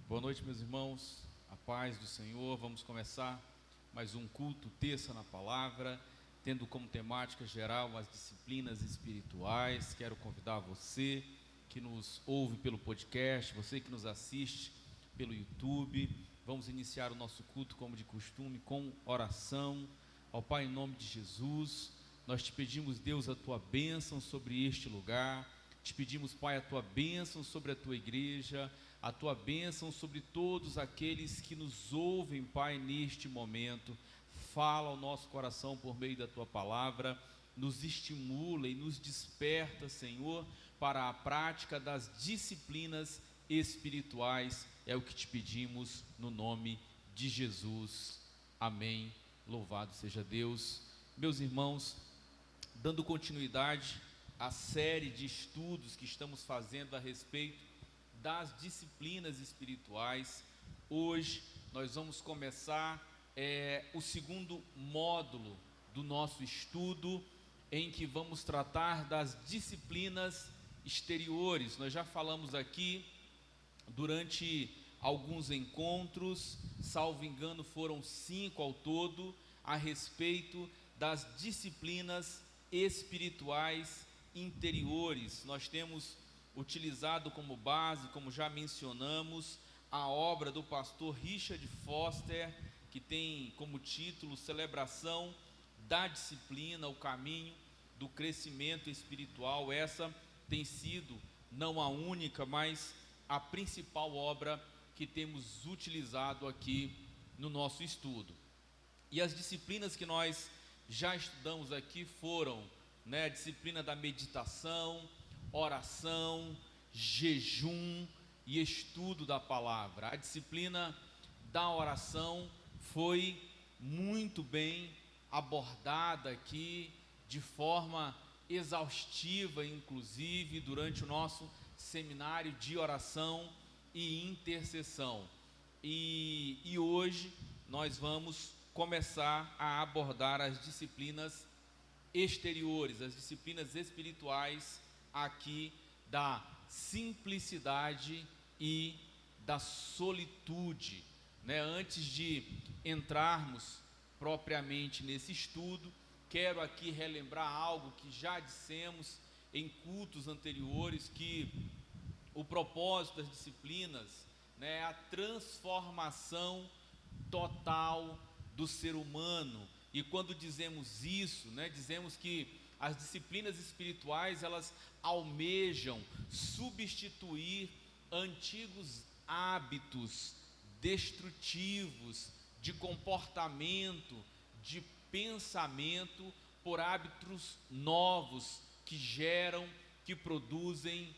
Boa noite, meus irmãos, a paz do Senhor. Vamos começar mais um culto terça na palavra, tendo como temática geral as disciplinas espirituais. Quero convidar você que nos ouve pelo podcast, você que nos assiste pelo YouTube. Vamos iniciar o nosso culto como de costume, com oração ao Pai em nome de Jesus. Nós te pedimos, Deus, a tua bênção sobre este lugar. Te pedimos, Pai, a tua bênção sobre a tua igreja, a tua bênção sobre todos aqueles que nos ouvem, Pai, neste momento. Fala ao nosso coração por meio da tua palavra, nos estimula e nos desperta, Senhor, para a prática das disciplinas espirituais. É o que te pedimos no nome de Jesus. Amém. Louvado seja Deus. Meus irmãos, dando continuidade à série de estudos que estamos fazendo a respeito das disciplinas espirituais, hoje nós vamos começar o segundo módulo do nosso estudo, em que vamos tratar das disciplinas exteriores. Nós já falamos aqui durante alguns encontros, salvo engano foram 5 ao todo, a respeito das disciplinas espirituais interiores. Nós temos utilizado como base, como já mencionamos, a obra do pastor Richard Foster, que tem como título Celebração da Disciplina, o caminho do crescimento espiritual. Essa tem sido não a única, mas a principal obra que temos utilizado aqui no nosso estudo. E as disciplinas que nós já estudamos aqui foram, a disciplina da meditação, oração, jejum e estudo da palavra. A disciplina da oração foi muito bem abordada aqui, de forma exaustiva, inclusive, durante o nosso seminário de oração e intercessão. E hoje nós vamos começar a abordar as disciplinas exteriores, as disciplinas espirituais aqui da simplicidade e da solitude. Antes de entrarmos propriamente nesse estudo, quero aqui relembrar algo que já dissemos em cultos anteriores, que o propósito das disciplinas é a transformação total do ser humano. E quando dizemos isso, dizemos que as disciplinas espirituais, elas almejam substituir antigos hábitos destrutivos de comportamento, de pensamento, por hábitos novos que geram, que produzem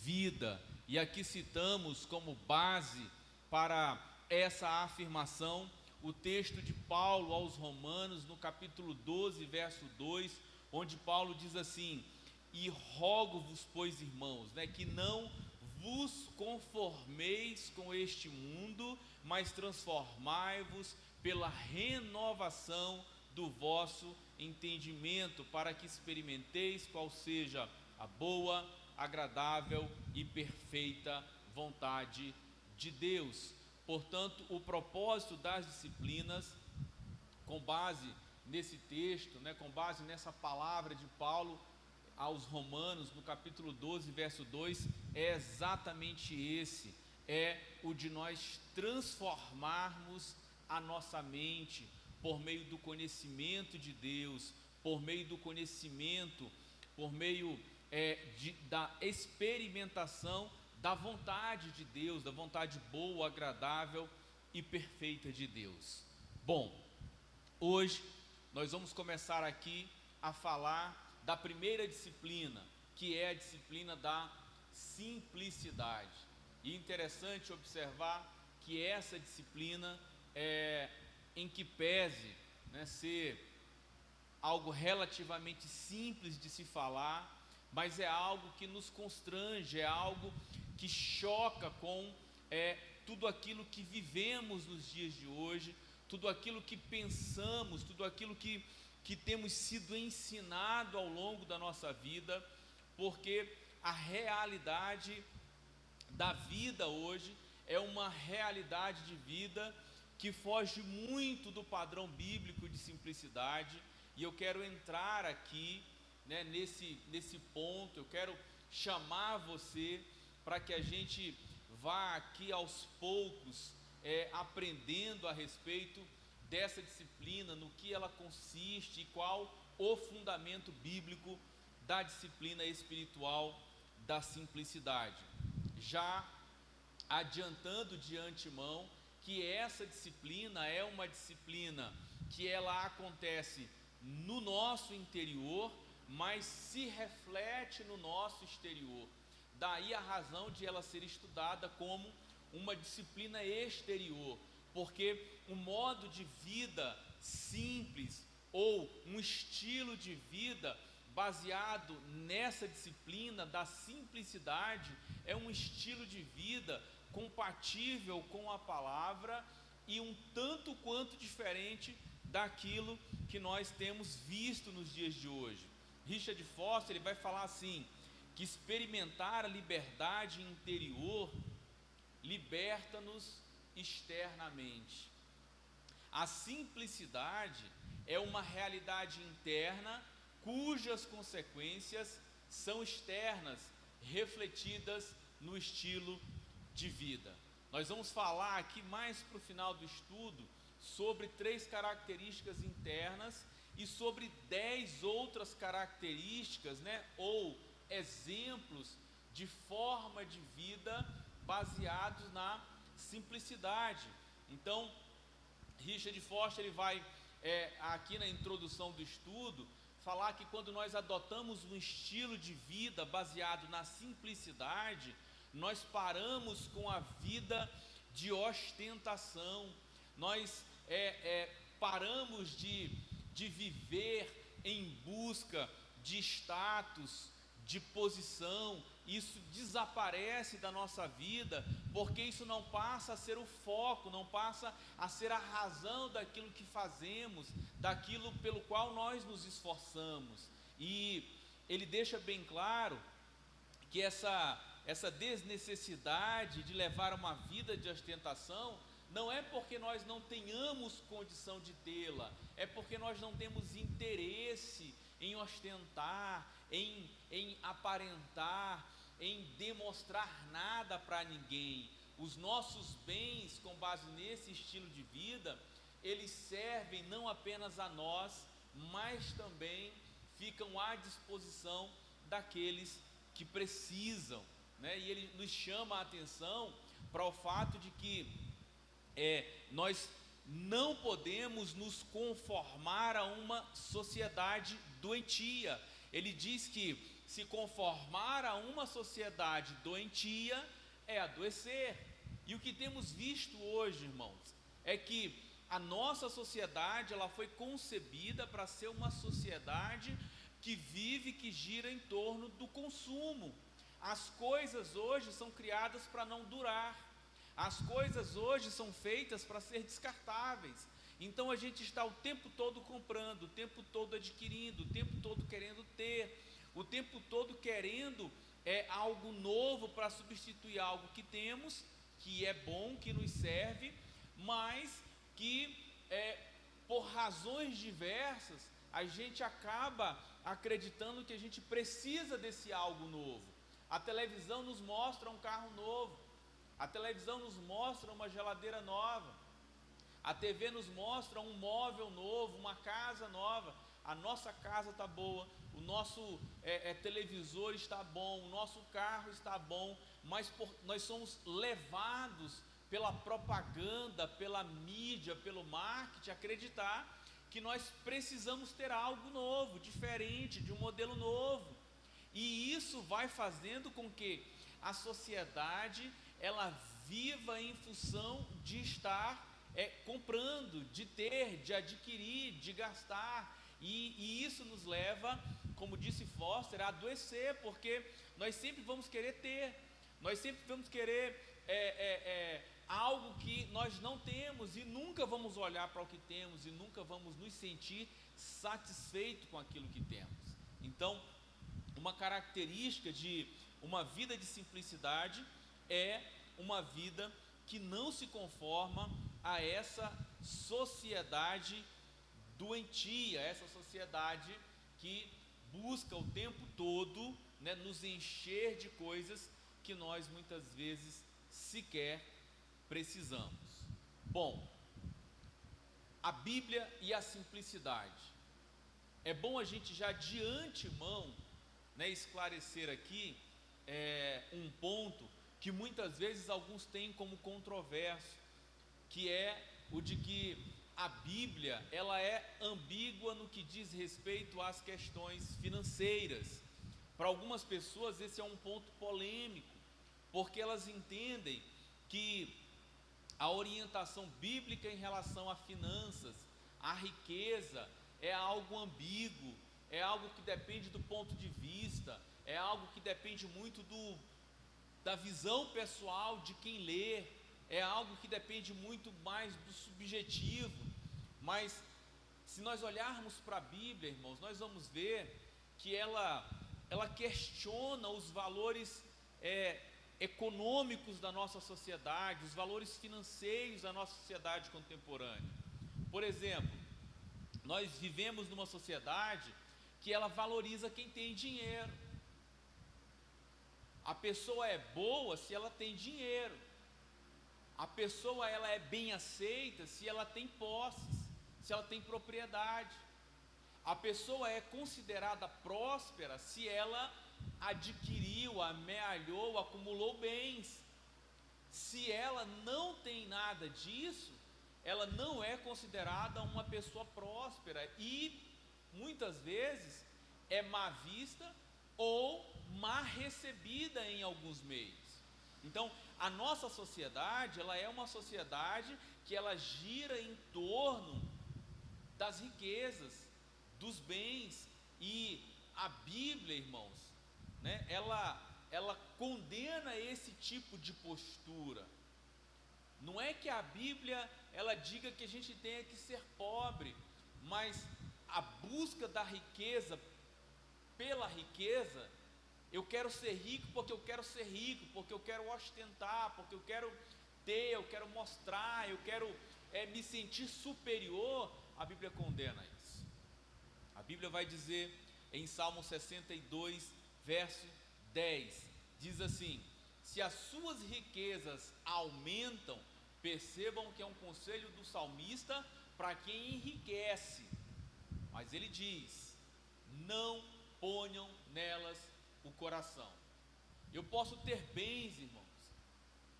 vida. E aqui citamos como base para essa afirmação o texto de Paulo aos Romanos, no capítulo 12, verso 2, onde Paulo diz assim: e rogo-vos, pois, irmãos, que não vos conformeis com este mundo, mas transformai-vos pela renovação do vosso entendimento, para que experimenteis qual seja a boa, agradável e perfeita vontade de Deus. Portanto, o propósito das disciplinas, com base nesse texto, com base nessa palavra de Paulo aos Romanos, no capítulo 12, verso 2, é exatamente esse: é o de nós transformarmos a nossa mente por meio do conhecimento de Deus, por meio do conhecimento, por meio da experimentação da vontade de Deus, da vontade boa, agradável e perfeita de Deus. Bom, hoje nós vamos começar aqui a falar da primeira disciplina, que é a disciplina da simplicidade. E interessante observar que essa disciplina em que pese ser algo relativamente simples de se falar, mas é algo que nos constrange, é algo que choca com tudo aquilo que vivemos nos dias de hoje, tudo aquilo que pensamos, tudo aquilo que temos sido ensinado ao longo da nossa vida, porque a realidade da vida hoje é uma realidade de vida que foge muito do padrão bíblico de simplicidade, e eu quero entrar aqui, né, nesse ponto. Eu quero chamar você para que a gente vá aqui aos poucos aprendendo a respeito dessa disciplina, no que ela consiste e qual o fundamento bíblico da disciplina espiritual da simplicidade. Já adiantando de antemão que essa disciplina é uma disciplina que ela acontece no nosso interior, mas se reflete no nosso exterior. Daí a razão de ela ser estudada como uma disciplina exterior, porque um modo de vida simples ou um estilo de vida baseado nessa disciplina da simplicidade é um estilo de vida compatível com a palavra e um tanto quanto diferente daquilo que nós temos visto nos dias de hoje. Richard Foster, ele vai falar assim, que experimentar a liberdade interior liberta-nos externamente. A simplicidade é uma realidade interna cujas consequências são externas, refletidas no estilo de vida. Nós vamos falar aqui mais para o final do estudo sobre 3 características internas e sobre 10 outras características, né, ou exemplos de forma de vida baseados na simplicidade. Então, Richard Foster ele vai aqui na introdução do estudo falar que quando nós adotamos um estilo de vida baseado na simplicidade, nós paramos com a vida de ostentação, nós paramos de viver em busca de status, de posição. Isso desaparece da nossa vida, porque isso não passa a ser o foco, não passa a ser a razão daquilo que fazemos, daquilo pelo qual nós nos esforçamos. E ele deixa bem claro que essa desnecessidade de levar uma vida de ostentação não é porque nós não tenhamos condição de tê-la, é porque nós não temos interesse em ostentar, em aparentar, em demonstrar nada para ninguém. Os nossos bens, com base nesse estilo de vida, eles servem não apenas a nós, mas também ficam à disposição daqueles que precisam, né? E ele nos chama a atenção para o fato de que nós não podemos nos conformar a uma sociedade doentia. Ele diz que se conformar a uma sociedade doentia é adoecer. E o que temos visto hoje, irmãos, é que a nossa sociedade ela foi concebida para ser uma sociedade que vive, que gira em torno do consumo. As coisas hoje são criadas para não durar. As coisas hoje são feitas para ser descartáveis. Então a gente está o tempo todo comprando, o tempo todo adquirindo, o tempo todo querendo ter, o tempo todo querendo algo novo para substituir algo que temos, que é bom, que nos serve, mas que por razões diversas a gente acaba acreditando que a gente precisa desse algo novo. A televisão nos mostra um carro novo, a televisão nos mostra uma geladeira nova, a TV nos mostra um móvel novo, uma casa nova. A nossa casa está boa, o nosso televisor está bom, o nosso carro está bom, mas nós somos levados pela propaganda, pela mídia, pelo marketing, a acreditar que nós precisamos ter algo novo, diferente, de um modelo novo. E isso vai fazendo com que a sociedade ela viva em função de estar comprando, de ter, de adquirir, de gastar. E isso nos leva, como disse Foster, a adoecer, porque nós sempre vamos querer ter, nós sempre vamos querer algo que nós não temos, e nunca vamos olhar para o que temos, e nunca vamos nos sentir satisfeitos com aquilo que temos. Então, uma característica de uma vida de simplicidade é uma vida que não se conforma a essa sociedade doentia, essa sociedade que busca o tempo todo, né, nos encher de coisas que nós muitas vezes sequer precisamos. Bom, a Bíblia e a simplicidade. É bom a gente já de antemão, né, esclarecer aqui um ponto que muitas vezes alguns têm como controverso, que é o de que a Bíblia ela é ambígua no que diz respeito às questões financeiras. Para algumas pessoas esse é um ponto polêmico, porque elas entendem que a orientação bíblica em relação a finanças, a riqueza, é algo ambíguo, é algo que depende do ponto de vista, é algo que depende muito da visão pessoal de quem lê, é algo que depende muito mais do subjetivo. Mas se nós olharmos para a Bíblia, irmãos, nós vamos ver que ela questiona os valores econômicos da nossa sociedade, os valores financeiros da nossa sociedade contemporânea. Por exemplo, nós vivemos numa sociedade que ela valoriza quem tem dinheiro. A pessoa é boa se ela tem dinheiro. A pessoa ela é bem aceita se ela tem posses, se ela tem propriedade. A pessoa é considerada próspera se ela adquiriu, amealhou, acumulou bens. Se ela não tem nada disso, ela não é considerada uma pessoa próspera e muitas vezes é má vista ou má recebida em alguns meios. Então, a nossa sociedade, ela é uma sociedade que ela gira em torno das riquezas, dos bens, e a Bíblia, irmãos, né, ela condena esse tipo de postura. Não é que a Bíblia ela diga que a gente tenha que ser pobre, mas a busca da riqueza pela riqueza, eu quero ser rico porque eu quero ser rico, porque eu quero ostentar, porque eu quero ter, eu quero mostrar, eu quero me sentir superior. A Bíblia condena isso. A Bíblia vai dizer em Salmo 62, verso 10, diz assim: se as suas riquezas aumentam, percebam que é um conselho do salmista para quem enriquece, mas ele diz: não ponham nelas o coração. Eu posso ter bens, irmãos,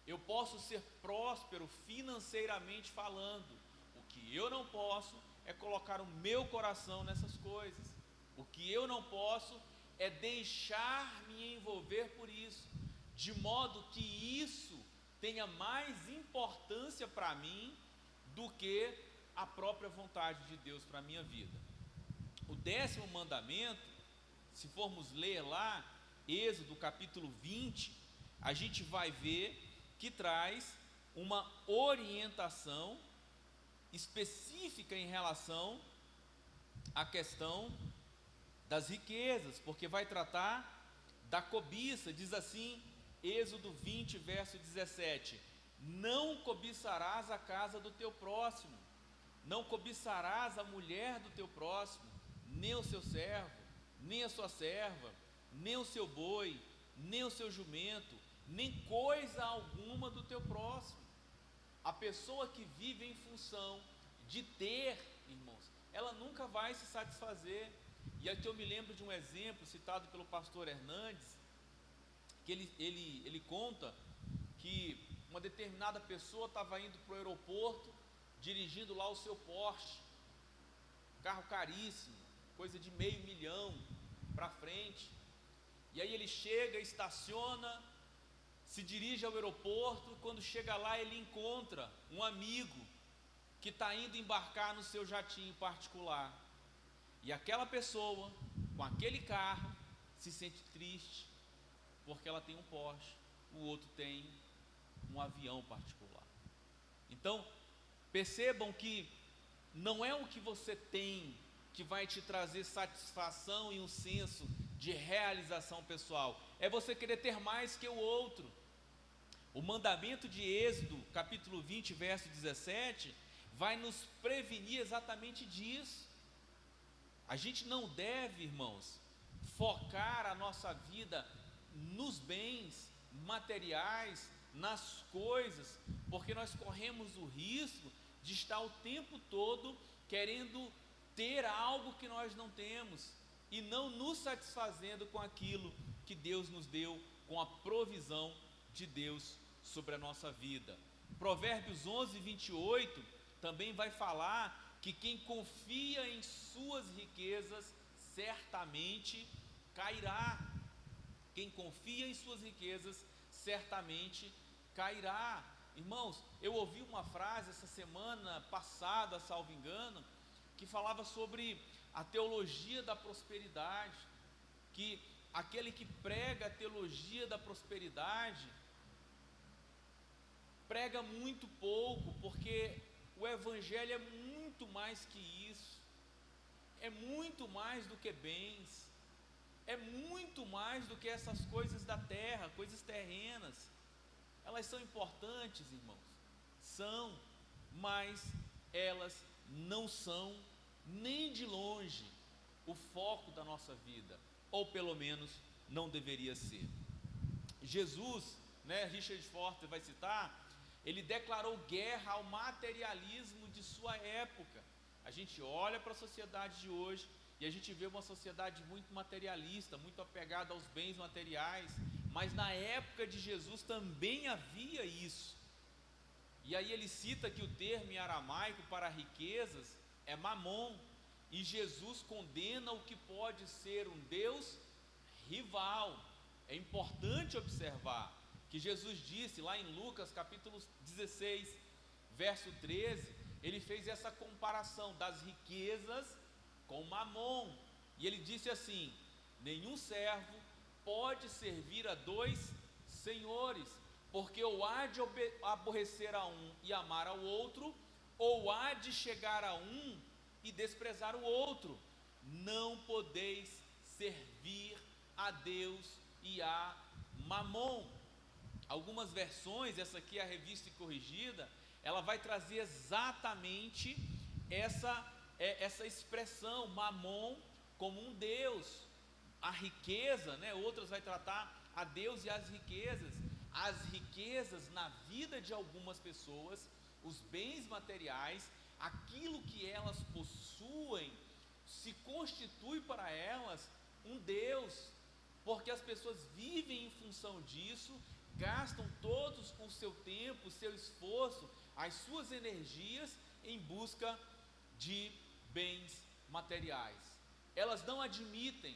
eu posso ser próspero financeiramente falando, o que eu não posso é colocar o meu coração nessas coisas. O que eu não posso é deixar-me envolver por isso, de modo que isso tenha mais importância para mim do que a própria vontade de Deus para a minha vida. O 10º mandamento, se formos ler lá, Êxodo capítulo 20, a gente vai ver que traz uma orientação específica em relação à questão das riquezas, porque vai tratar da cobiça. Diz assim, Êxodo 20, verso 17: não cobiçarás a casa do teu próximo, não cobiçarás a mulher do teu próximo, nem o seu servo, nem a sua serva, nem o seu boi, nem o seu jumento, nem coisa alguma do teu próximo. A pessoa que vive em função de ter, irmãos, ela nunca vai se satisfazer. E aqui eu me lembro de um exemplo citado pelo pastor Hernandes, que ele conta que uma determinada pessoa estava indo para o aeroporto, dirigindo lá o seu Porsche, carro caríssimo, coisa de $500 mil para frente. E aí ele chega, estaciona, se dirige ao aeroporto. Quando chega lá, ele encontra um amigo que está indo embarcar no seu jatinho particular. E aquela pessoa, com aquele carro, se sente triste, porque ela tem um Porsche, o outro tem um avião particular. Então, percebam que não é o que você tem que vai te trazer satisfação e um senso de realização pessoal, é você querer ter mais que o outro. O mandamento de Êxodo, capítulo 20, verso 17, vai nos prevenir exatamente disso. A gente não deve, irmãos, focar a nossa vida nos bens materiais, nas coisas, porque nós corremos o risco de estar o tempo todo querendo ter algo que nós não temos e não nos satisfazendo com aquilo que Deus nos deu, com a provisão de Deus sobre a nossa vida. Provérbios 11, 28 também vai falar que quem confia em suas riquezas certamente cairá. Quem confia em suas riquezas certamente cairá. Irmãos, eu ouvi uma frase essa semana passada, salvo engano, que falava sobre a teologia da prosperidade, que aquele que prega a teologia da prosperidade prega muito pouco, porque o evangelho é muito mais que isso, é muito mais do que bens, é muito mais do que essas coisas da terra, coisas terrenas. Elas são importantes, irmãos, são, mas elas não são nem de longe o foco da nossa vida, ou pelo menos não deveria ser. Jesus, Richard Foster vai citar, ele declarou guerra ao materialismo de sua época. A gente olha para a sociedade de hoje e a gente vê uma sociedade muito materialista, muito apegada aos bens materiais, mas na época de Jesus também havia isso. E aí ele cita que o termo em aramaico para riquezas é mamon, e Jesus condena o que pode ser um Deus rival. É importante observar que Jesus disse lá em Lucas capítulo 16, verso 13, ele fez essa comparação das riquezas com mamon, e ele disse assim: nenhum servo pode servir a dois senhores, porque ou há de aborrecer a um e amar ao outro, ou há de chegar a um e desprezar o outro. Não podeis servir a Deus e a mamon. Algumas versões, essa aqui é a revista corrigida, ela vai trazer exatamente essa expressão, mamon, como um Deus, a riqueza, outras vai tratar a Deus e as riquezas. As riquezas na vida de algumas pessoas, os bens materiais, aquilo que elas possuem, se constitui para elas um Deus, porque as pessoas vivem em função disso, gastam todos o seu tempo, o seu esforço, as suas energias em busca de bens materiais. Elas não admitem,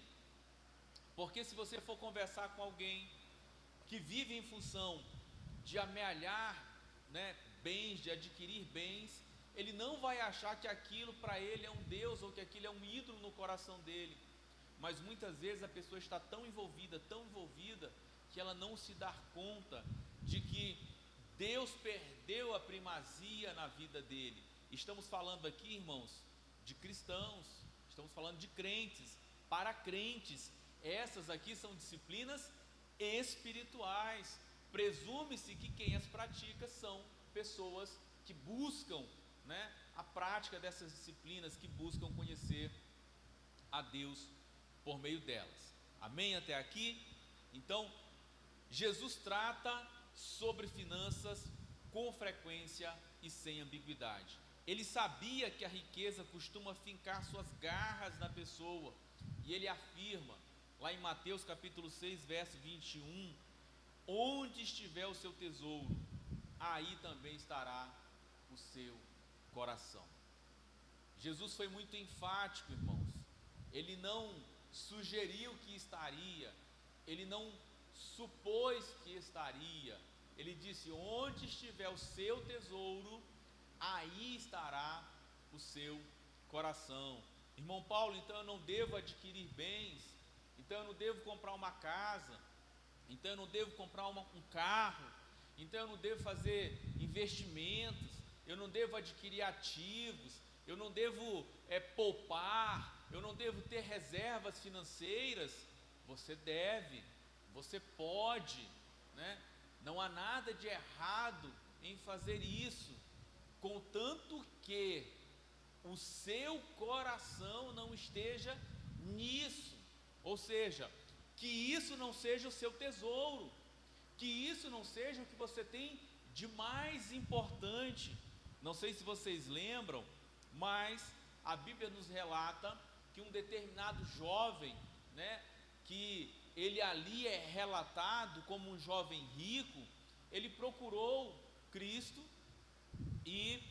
porque se você for conversar com alguém que vive em função de amealhar, bens, de adquirir bens, ele não vai achar que aquilo para ele é um Deus, ou que aquilo é um ídolo no coração dele. Mas muitas vezes a pessoa está tão envolvida, que ela não se dá conta de que Deus perdeu a primazia na vida dele. Estamos falando aqui, irmãos, de cristãos, estamos falando de crentes, para crentes. Essas aqui são disciplinas espirituais. Presume-se que quem as pratica são pessoas que buscam, a prática dessas disciplinas, que buscam conhecer a Deus por meio delas. Amém até aqui? Então, Jesus trata sobre finanças com frequência e sem ambiguidade. Ele sabia que a riqueza costuma fincar suas garras na pessoa, e ele afirma lá em Mateus capítulo 6, verso 21, onde estiver o seu tesouro, aí também estará o seu coração. Jesus foi muito enfático, irmãos. Ele não sugeriu que estaria, ele não supôs que estaria, ele disse: onde estiver o seu tesouro, aí estará o seu coração. Irmão Paulo, então eu não devo adquirir bens, então eu não devo comprar uma casa, então eu não devo comprar um carro, então eu não devo fazer investimentos, eu não devo adquirir ativos, eu não devo poupar, eu não devo ter reservas financeiras. Você deve, você pode, Não há nada de errado em fazer isso, contanto que o seu coração não esteja nisso, ou seja, que isso não seja o seu tesouro, que isso não seja o que você tem de mais importante. Não sei se vocês lembram, mas a Bíblia nos relata que um determinado jovem, né, que ele ali é relatado como um jovem rico, ele procurou Cristo e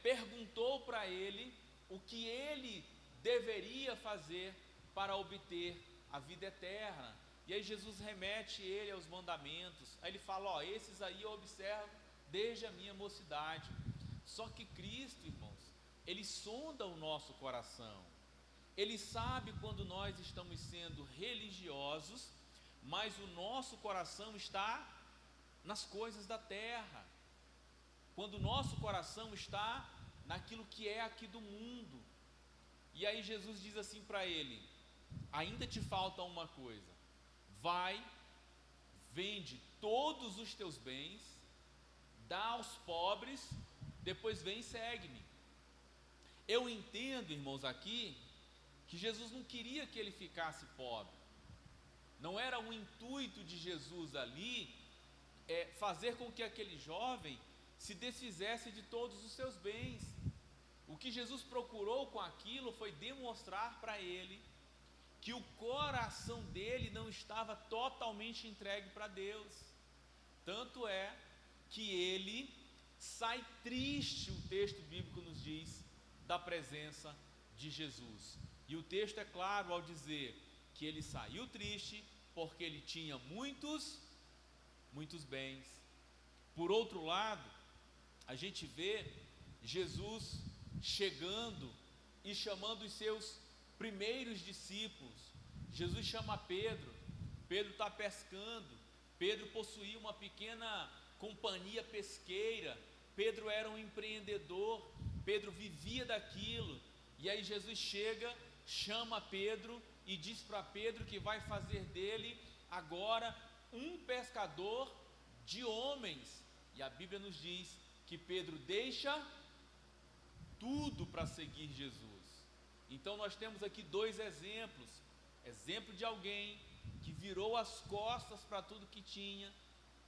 perguntou para ele o que ele deveria fazer para obter a vida eterna. E aí Jesus remete ele aos mandamentos. Aí ele fala: ó, esses aí eu observo desde a minha mocidade. Só que Cristo, irmãos, ele sonda o nosso coração. Ele sabe quando nós estamos sendo religiosos, mas o nosso coração está nas coisas da terra. Quando o nosso coração está naquilo que é aqui do mundo. E aí Jesus diz assim para ele: ainda te falta uma coisa. Vai, vende todos os teus bens, dá aos pobres, depois vem e segue-me. Eu entendo, irmãos, aqui, que Jesus não queria que ele ficasse pobre. Não era o intuito de Jesus ali fazer com que aquele jovem se desfizesse de todos os seus bens. O que Jesus procurou com aquilo foi demonstrar para ele que o coração dele não estava totalmente entregue para Deus. Tanto é que ele sai triste, o texto bíblico nos diz, da presença de Jesus. E o texto é claro ao dizer que ele saiu triste porque ele tinha muitos bens. Por outro lado, a gente vê Jesus chegando e chamando os seus primeiros discípulos. Jesus chama Pedro. Pedro está pescando. Pedro possuía uma pequena companhia pesqueira. Pedro era um empreendedor. Pedro vivia daquilo. E aí Jesus chega, chama Pedro e diz para Pedro que vai fazer dele agora um pescador de homens. E a Bíblia nos diz que Pedro deixa tudo para seguir Jesus. Então nós temos aqui dois exemplos. Exemplo de alguém que virou as costas para tudo que tinha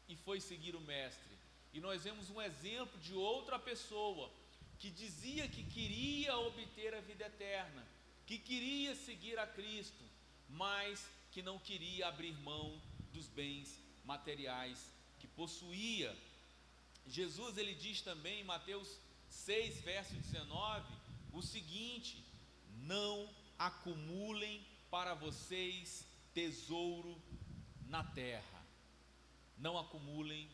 e foi seguir o mestre. E nós vemos um exemplo de outra pessoa que dizia que queria obter a vida eterna, que queria seguir a Cristo, mas que não queria abrir mão dos bens materiais que possuía. Jesus, ele diz também em Mateus 6, verso 19, o seguinte: não acumulem para vocês tesouro na terra. Não acumulem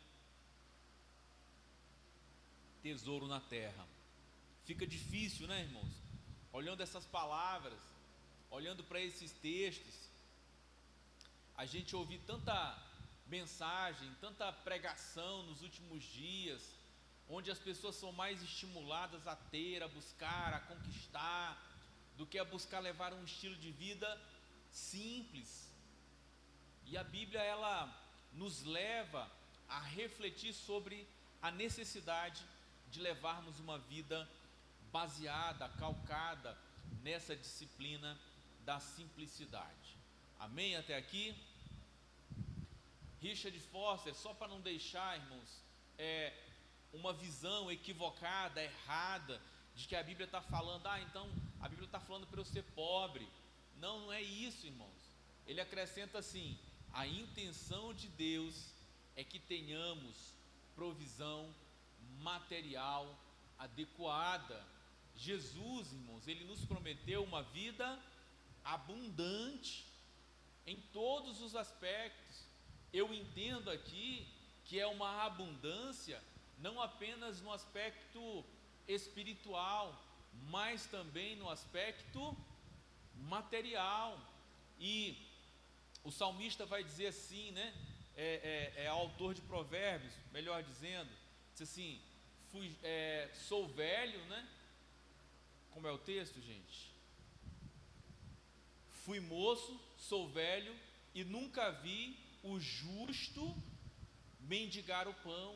tesouro na terra. Fica difícil, né, irmãos? Olhando essas palavras, olhando para esses textos, a gente ouve tanta mensagem, tanta pregação nos últimos dias, onde as pessoas são mais estimuladas a ter, a buscar, a conquistar, do que a buscar levar um estilo de vida simples. E a Bíblia, ela nos leva a refletir sobre a necessidade de levarmos uma vida baseada, calcada nessa disciplina da simplicidade. Amém até aqui? Richard Foster, só para não deixar, irmãos, uma visão equivocada, errada, de que a Bíblia está falando, então a Bíblia está falando para eu ser pobre. Não, não é isso, irmãos. Ele acrescenta assim: a intenção de Deus é que tenhamos provisão material adequada. Jesus, irmãos, ele nos prometeu uma vida abundante em todos os aspectos. Eu entendo aqui que é uma abundância não apenas no aspecto espiritual, mas também no aspecto material. E o salmista vai dizer assim, né? Autor de Provérbios, melhor dizendo, diz assim: sou velho, né? Como é o texto, gente? Fui moço, sou velho e nunca vi o justo mendigar o pão.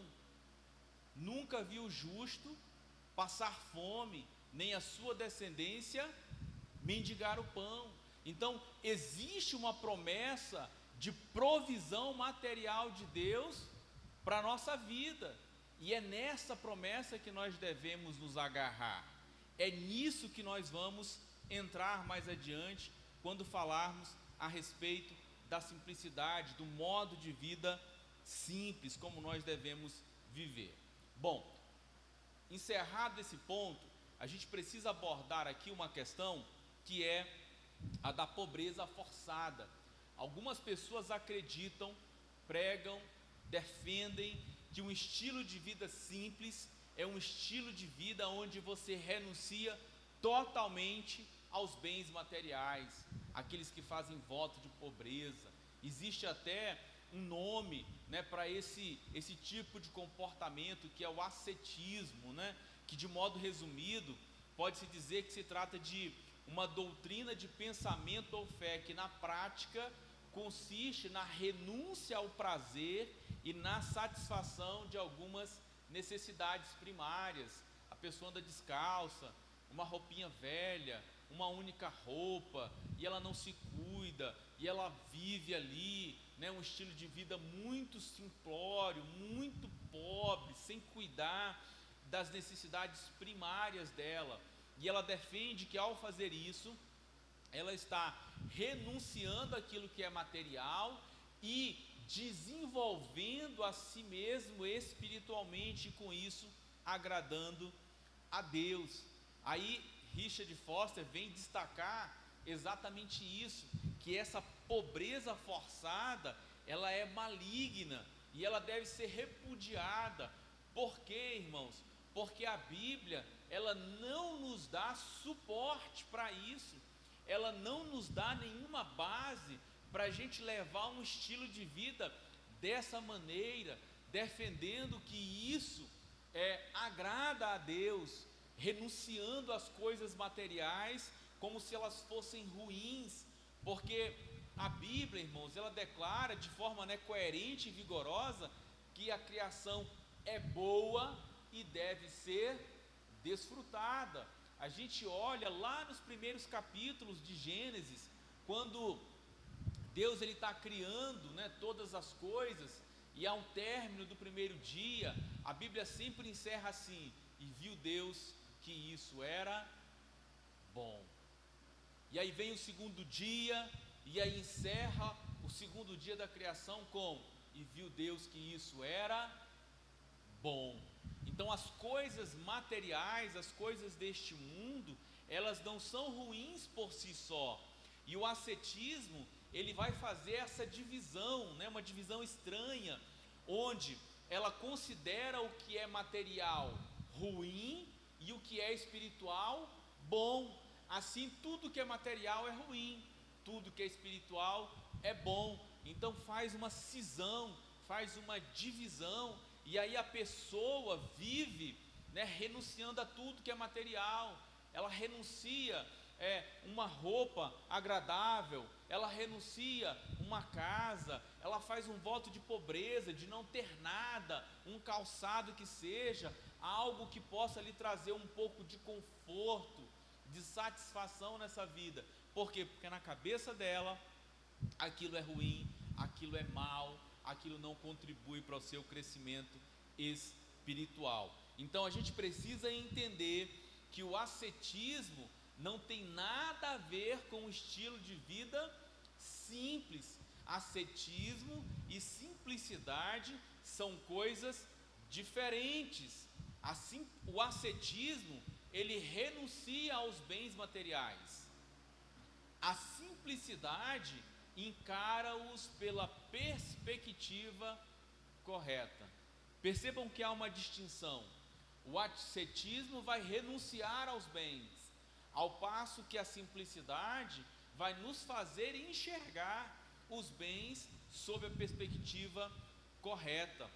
Nunca viu o justo passar fome, nem a sua descendência mendigar o pão. Então, existe uma promessa de provisão material de Deus para a nossa vida, e é nessa promessa que nós devemos nos agarrar. É nisso que nós vamos entrar mais adiante, quando falarmos a respeito da simplicidade, do modo de vida simples, como nós devemos viver. Bom, encerrado esse ponto, a gente precisa abordar aqui uma questão que é a da pobreza forçada. Algumas pessoas acreditam, pregam, defendem que um estilo de vida simples é um estilo de vida onde você renuncia totalmente aos bens materiais, aqueles que fazem voto de pobreza. Existe até um nome, né, para esse tipo de comportamento, que é o ascetismo, né, que de modo resumido pode-se dizer que se trata de uma doutrina de pensamento ou fé que na prática consiste na renúncia ao prazer e na satisfação de algumas necessidades primárias. A pessoa anda descalça, uma roupinha velha, uma única roupa, e ela não se cuida, e ela vive ali, né, um estilo de vida muito simplório, muito pobre, sem cuidar das necessidades primárias dela. E ela defende que ao fazer isso, ela está renunciando àquilo que é material e desenvolvendo a si mesmo espiritualmente, e com isso agradando a Deus. Aí Richard Foster vem destacar exatamente isso, que essa pobreza forçada, ela é maligna e ela deve ser repudiada. Por quê, irmãos? Porque a Bíblia, ela não nos dá suporte para isso, ela não nos dá nenhuma base para a gente levar um estilo de vida dessa maneira, defendendo que isso agrada a Deus, renunciando às coisas materiais como se elas fossem ruins, porque a Bíblia, irmãos, ela declara de forma, né, coerente e vigorosa que a criação é boa e deve ser desfrutada. A gente olha lá nos primeiros capítulos de Gênesis, quando Deus está criando, né, todas as coisas, e ao término do primeiro dia, a Bíblia sempre encerra assim: e viu Deus que isso era bom. E aí vem o segundo dia, e aí encerra o segundo dia da criação com: e viu Deus que isso era bom. Então as coisas materiais, as coisas deste mundo, elas não são ruins por si só. E o ascetismo, ele vai fazer essa divisão, né, uma divisão estranha, onde ela considera o que é material ruim e o que é espiritual bom. Assim, tudo que é material é ruim, tudo que é espiritual é bom. Então faz uma cisão, faz uma divisão, e aí a pessoa vive, né, renunciando a tudo que é material. Ela renuncia uma roupa agradável, ela renuncia uma casa, ela faz um voto de pobreza, de não ter nada, um calçado que seja, algo que possa lhe trazer um pouco de conforto, de satisfação nessa vida. Por quê? Porque na cabeça dela aquilo é ruim, aquilo é mal, aquilo não contribui para o seu crescimento espiritual. Então a gente precisa entender que o ascetismo não tem nada a ver com o estilo de vida simples. Ascetismo e simplicidade são coisas diferentes. Assim, o ascetismo, ele renuncia aos bens materiais. A simplicidade encara-os pela perspectiva correta. Percebam que há uma distinção. O ascetismo vai renunciar aos bens, ao passo que a simplicidade vai nos fazer enxergar os bens sob a perspectiva correta.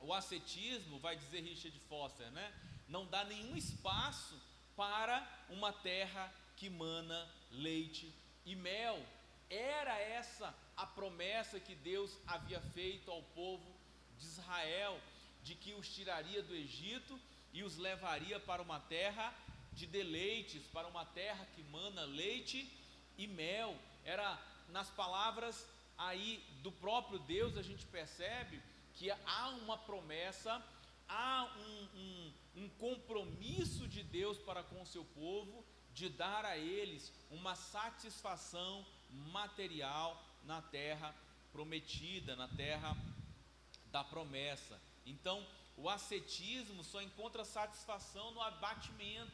O ascetismo, vai dizer Richard Foster, né, não dá nenhum espaço para uma terra que mana leite e mel. Era essa a promessa que Deus havia feito ao povo de Israel, de que os tiraria do Egito e os levaria para uma terra de deleites, para uma terra que mana leite e mel. Era, nas palavras aí do próprio Deus, a gente percebe que há uma promessa, há um compromisso de Deus para com o seu povo, de dar a eles uma satisfação material na terra prometida, na terra da promessa. Então, o ascetismo só encontra satisfação no abatimento.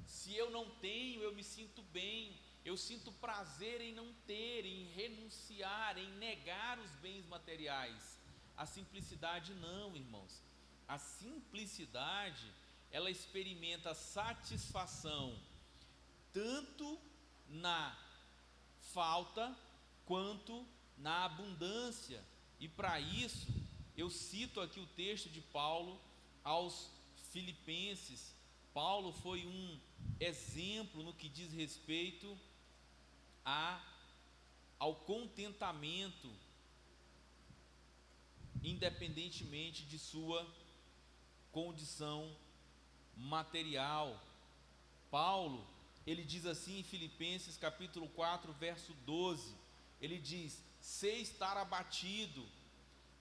Se eu não tenho, eu me sinto bem, eu sinto prazer em não ter, em renunciar, em negar os bens materiais. A simplicidade não, irmãos. A simplicidade, ela experimenta satisfação tanto na falta quanto na abundância. E para isso, eu cito aqui o texto de Paulo aos Filipenses. Paulo foi um exemplo no que diz respeito ao contentamento, independentemente de sua condição material. Paulo, ele diz assim em Filipenses capítulo 4, verso 12, ele diz: sei estar abatido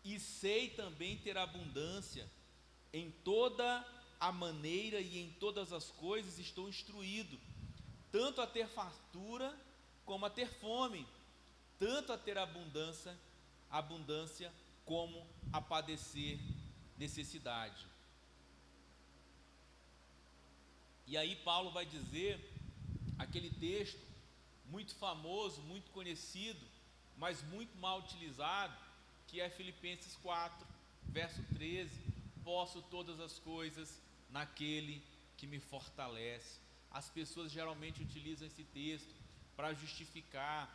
e sei também ter abundância, em toda a maneira e em todas as coisas estou instruído, tanto a ter fartura como a ter fome, tanto a ter abundância como a padecer necessidade. E aí Paulo vai dizer aquele texto muito famoso, muito conhecido, mas muito mal utilizado, que é Filipenses 4, verso 13: posso todas as coisas naquele que me fortalece. As pessoas geralmente utilizam esse texto para justificar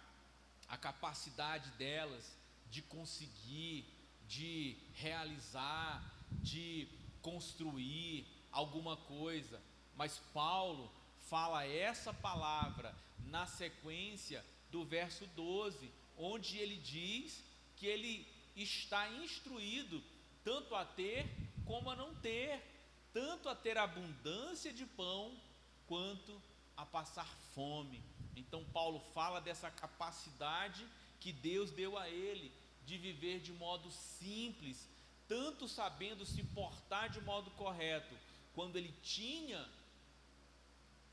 a capacidade delas de conseguir, de realizar, de construir alguma coisa. Mas Paulo fala essa palavra na sequência do verso 12, onde ele diz que ele está instruído tanto a ter como a não ter, tanto a ter abundância de pão quanto a passar fome. Então Paulo fala dessa capacidade que Deus deu a ele de viver de modo simples, tanto sabendo se portar de modo correto quando ele tinha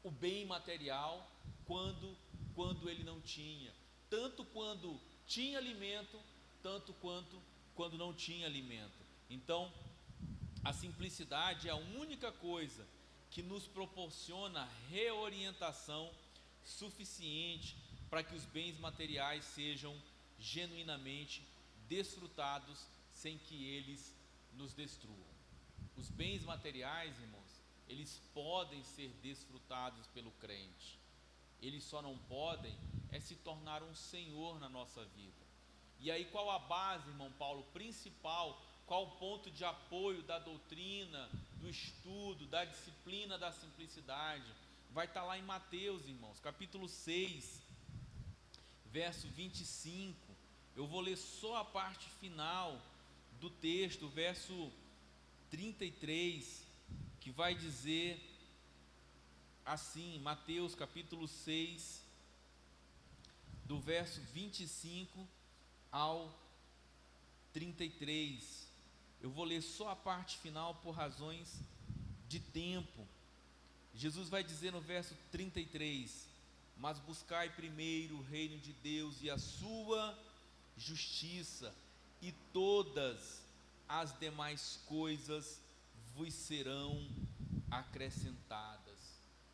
o bem material, quando ele não tinha, tanto quando tinha alimento, tanto quanto quando não tinha alimento. Então, a simplicidade é a única coisa que nos proporciona reorientação suficiente para que os bens materiais sejam genuinamente desfrutados sem que eles nos destruam. Os bens materiais, irmãos, eles podem ser desfrutados pelo crente. Eles só não podem se tornar um senhor na nossa vida. E aí qual a base, irmão Paulo, principal? Qual o ponto de apoio da doutrina, do estudo, da disciplina da simplicidade? Vai estar lá em Mateus, irmãos, capítulo 6, verso 25. Eu vou ler só a parte final do texto, verso 33, que vai dizer assim, Mateus capítulo 6, do verso 25 ao 33. Eu vou ler só a parte final por razões de tempo. Jesus vai dizer no verso 33: mas buscai primeiro o reino de Deus e a sua justiça, e todas as demais coisas vos serão acrescentadas.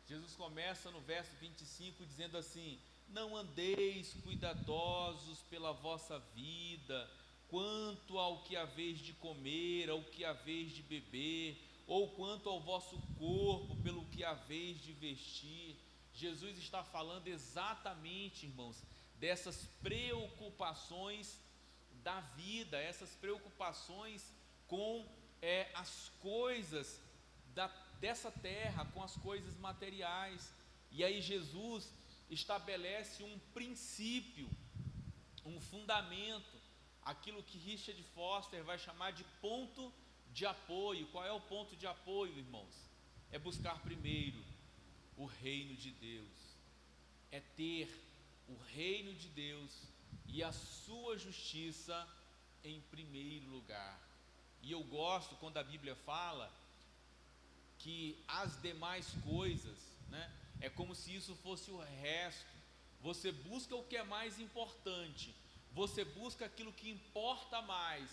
Jesus começa no verso 25 dizendo assim: não andeis cuidadosos pela vossa vida, quanto ao que haveis de comer, ao que haveis de beber, ou quanto ao vosso corpo, pelo que haveis de vestir. Jesus está falando exatamente, irmãos, dessas preocupações da vida, essas preocupações com as coisas dessa terra, com as coisas materiais. E aí Jesus estabelece um princípio, um fundamento aquilo que Richard Foster vai chamar de ponto de apoio. Qual é o ponto de apoio, irmãos? É buscar primeiro o reino de Deus, é ter o reino de Deus e a sua justiça em primeiro lugar. E eu gosto quando a Bíblia fala que as demais coisas, né, é como se isso fosse o resto. Você busca o que é mais importante, você busca aquilo que importa mais,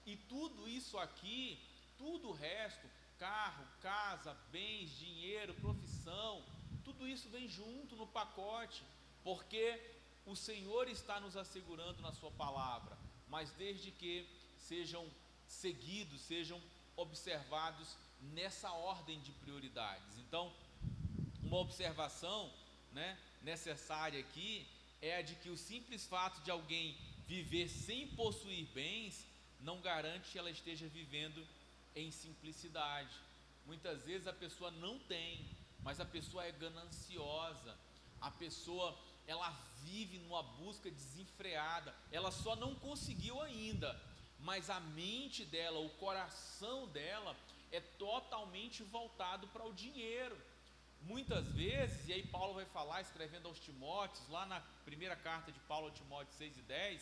e tudo isso aqui, tudo o resto, carro, casa, bens, dinheiro, profissão, tudo isso vem junto no pacote, porque o Senhor está nos assegurando na sua palavra, mas desde que sejam seguidos, sejam observados nessa ordem de prioridades. Então, uma observação, né, necessária aqui é a de que o simples fato de alguém viver sem possuir bens não garante que ela esteja vivendo em simplicidade. Muitas vezes a pessoa não tem, mas a pessoa é gananciosa, a pessoa ela vive numa busca desenfreada, ela só não conseguiu ainda, mas a mente dela, o coração dela é totalmente voltado para o dinheiro. Muitas vezes, e aí Paulo vai falar, escrevendo aos Timóteos, lá na primeira carta de Paulo a Timóteo 6:10,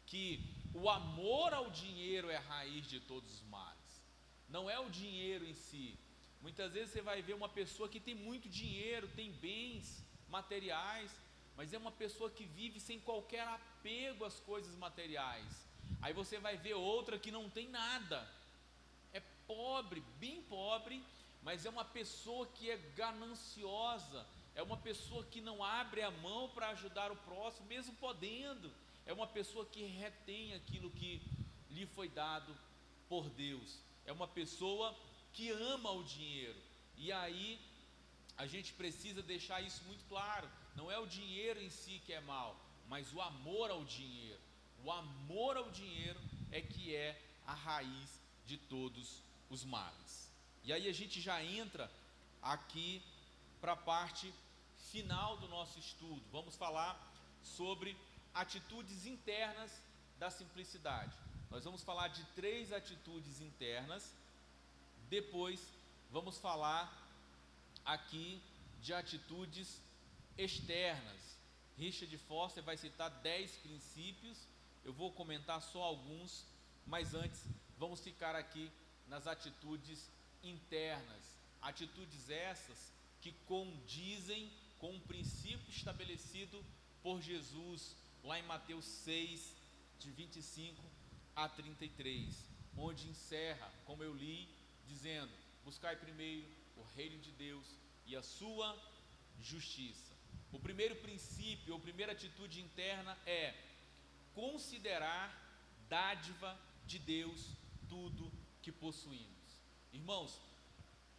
que o amor ao dinheiro é a raiz de todos os males, não é o dinheiro em si. Muitas vezes você vai ver uma pessoa que tem muito dinheiro, tem bens materiais, mas é uma pessoa que vive sem qualquer apego às coisas materiais. Aí você vai ver outra que não tem nada, é pobre, bem pobre, mas é uma pessoa que é gananciosa, é uma pessoa que não abre a mão para ajudar o próximo, mesmo podendo, é uma pessoa que retém aquilo que lhe foi dado por Deus, é uma pessoa que ama o dinheiro. E aí a gente precisa deixar isso muito claro, não é o dinheiro em si que é mal, mas o amor ao dinheiro. O amor ao dinheiro é que é a raiz de todos os males. E aí a gente já entra aqui para a parte final do nosso estudo. Vamos falar sobre atitudes internas da simplicidade. Nós vamos falar de 3 atitudes internas, depois vamos falar aqui de atitudes externas. Richard Foster vai citar 10 princípios, eu vou comentar só alguns, mas antes vamos ficar aqui nas atitudes internas, atitudes essas que condizem com um princípio estabelecido por Jesus lá em Mateus 6, de 25 a 33, onde encerra, como eu li, dizendo: buscai primeiro o reino de Deus e a sua justiça. O primeiro princípio, ou primeira atitude interna é considerar dádiva de Deus tudo que possuímos. Irmãos,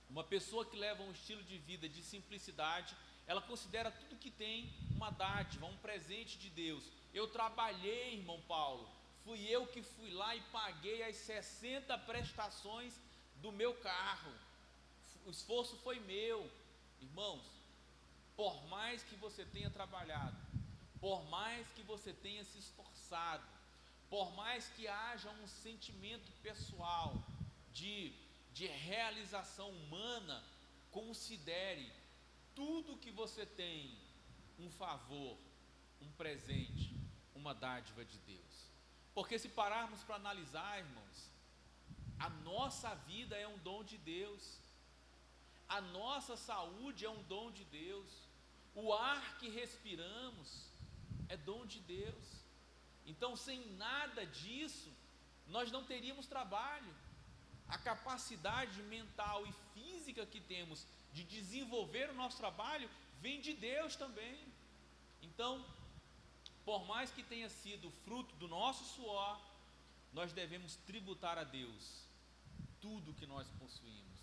uma pessoa que leva um estilo de vida de simplicidade, ela considera tudo que tem uma dádiva, um presente de Deus. Eu trabalhei, irmão Paulo, fui eu que fui lá e paguei as 60 prestações do meu carro, o esforço foi meu. Irmãos, por mais que você tenha trabalhado, por mais que você tenha se esforçado, por mais que haja um sentimento pessoal de realização humana, considere tudo que você tem um favor, um presente, uma dádiva de Deus. Porque se pararmos para analisar, irmãos, a nossa vida é um dom de Deus, a nossa saúde é um dom de Deus, o ar que respiramos é dom de Deus. Então, sem nada disso, nós não teríamos trabalho. A capacidade mental e física que temos de desenvolver o nosso trabalho vem de Deus também. Então, por mais que tenha sido fruto do nosso suor, nós devemos tributar a Deus tudo que nós possuímos.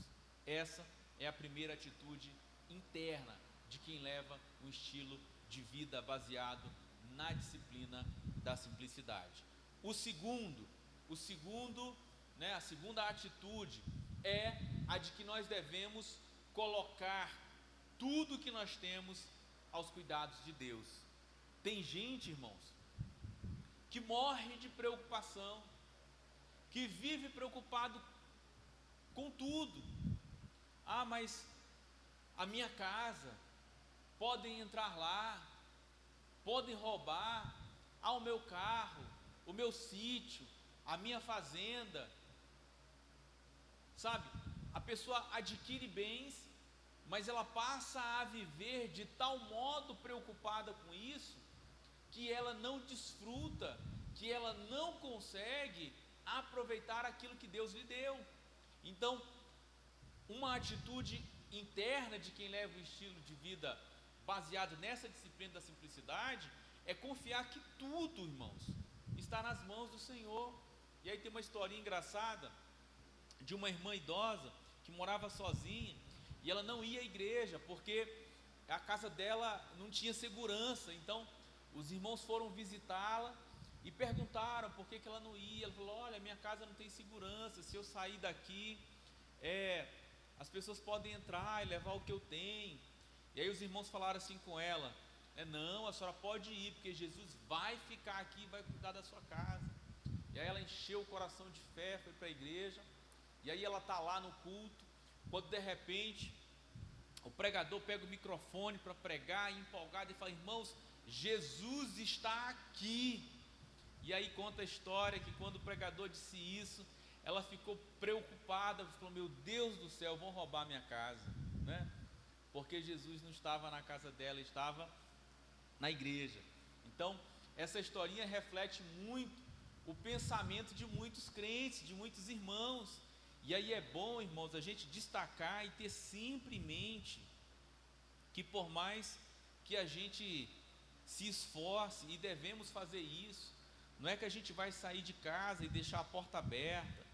Essa é a primeira atitude interna de quem leva um estilo de vida baseado na disciplina da simplicidade. A segunda atitude é a de que nós devemos colocar tudo que nós temos aos cuidados de Deus. Tem gente, irmãos, que morre de preocupação, que vive preocupado com tudo. Ah, mas a minha casa, podem entrar lá, podem roubar, o meu carro, o meu sítio, a minha fazenda. Sabe, a pessoa adquire bens, mas ela passa a viver de tal modo preocupada com isso, que ela não desfruta, que ela não consegue aproveitar aquilo que Deus lhe deu. Então, uma atitude interna de quem leva o estilo de vida baseado nessa disciplina da simplicidade é confiar que tudo, irmãos, está nas mãos do Senhor. E aí tem uma historinha engraçada de uma irmã idosa que morava sozinha e ela não ia à igreja porque a casa dela não tinha segurança. Então os irmãos foram visitá-la e perguntaram por que ela não ia. Ela falou: olha, minha casa não tem segurança, se eu sair daqui, as pessoas podem entrar e levar o que eu tenho. E aí os irmãos falaram assim com ela: não, a senhora pode ir, porque Jesus vai ficar aqui e vai cuidar da sua casa. E aí ela encheu o coração de fé, foi para a igreja. E aí ela está lá no culto, quando de repente o pregador pega o microfone para pregar, empolgado, e fala: irmãos, Jesus está aqui. E aí conta a história que quando o pregador disse isso, ela ficou preocupada, falou: meu Deus do céu, vão roubar minha casa, né? Porque Jesus não estava na casa dela, estava na igreja. Então essa historinha reflete muito o pensamento de muitos crentes, de muitos irmãos. E aí é bom, irmãos, a gente destacar e ter sempre em mente que por mais que a gente se esforce, e devemos fazer isso, não é que a gente vai sair de casa e deixar a porta aberta,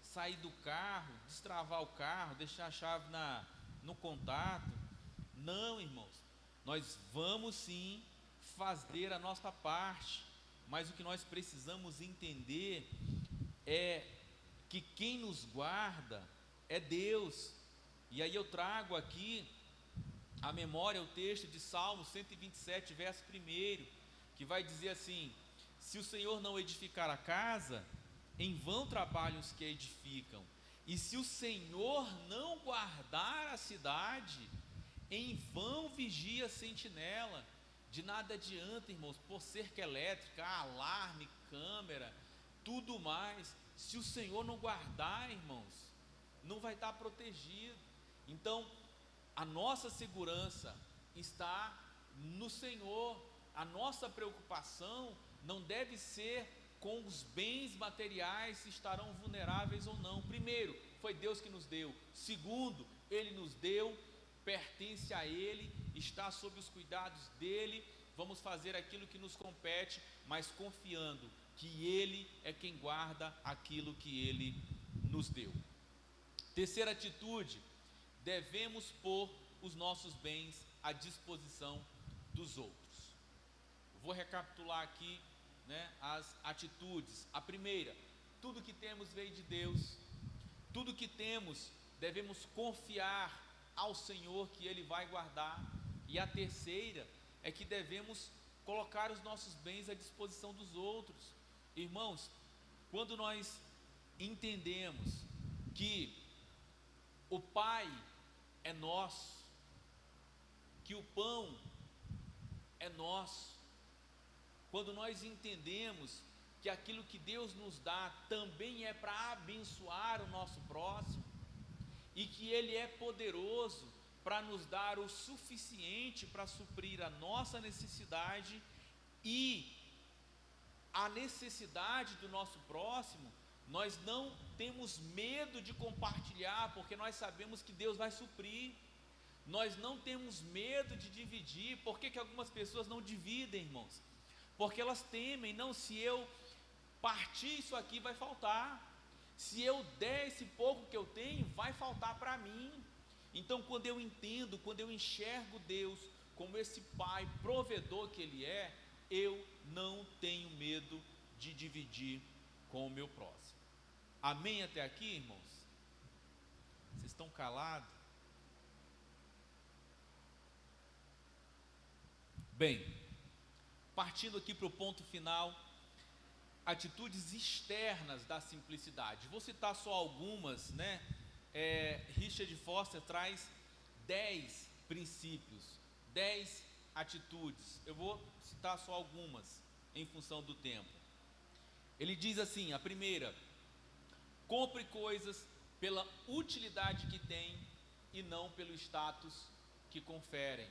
sair do carro, destravar o carro, deixar a chave no contato. Não, irmãos, nós vamos sim fazer a nossa parte, mas o que nós precisamos entender é que quem nos guarda é Deus. E aí eu trago aqui a memória o texto de Salmo 127, verso 1, que vai dizer assim: se o Senhor não edificar a casa, em vão trabalham os que a edificam, e se o Senhor não guardar a cidade, em vão vigia a sentinela. De nada adianta, irmãos, por cerca elétrica, alarme, câmera, tudo mais, se o Senhor não guardar, irmãos, não vai estar protegido. Então a nossa segurança está no Senhor. A nossa preocupação não deve ser com os bens materiais, se estarão vulneráveis ou não. Primeiro, foi Deus que nos deu. Segundo, Ele nos deu, pertence a Ele, está sob os cuidados dEle. Vamos fazer aquilo que nos compete, mas confiando que Ele é quem guarda aquilo que Ele nos deu. Terceira atitude: devemos pôr os nossos bens à disposição dos outros. Vou recapitular aqui, as atitudes. A primeira: tudo que temos veio de Deus, tudo que temos devemos confiar ao Senhor que Ele vai guardar. E a terceira é que devemos colocar os nossos bens à disposição dos outros. Irmãos, quando nós entendemos que o Pai é nosso, que o pão é nosso, quando nós entendemos que aquilo que Deus nos dá também é para abençoar o nosso próximo, e que Ele é poderoso para nos dar o suficiente para suprir a nossa necessidade e a necessidade do nosso próximo, nós não temos medo de compartilhar, porque nós sabemos que Deus vai suprir. Nós não temos medo de dividir. Por que algumas pessoas não dividem, irmãos? Porque elas temem: não, se eu partir isso aqui vai faltar, se eu der esse pouco que eu tenho, vai faltar para mim. Então quando eu entendo, quando eu enxergo Deus como esse Pai provedor que Ele é, eu não tenho medo de dividir com o meu próximo. Amém até aqui, irmãos? Vocês estão calados? Bem, partindo aqui para o ponto final, atitudes externas da simplicidade. Vou citar só algumas, né? Richard Foster traz 10 princípios, 10 atitudes. Eu vou citar só algumas em função do tempo. Ele diz assim: a primeira, compre coisas pela utilidade que tem e não pelo status que conferem.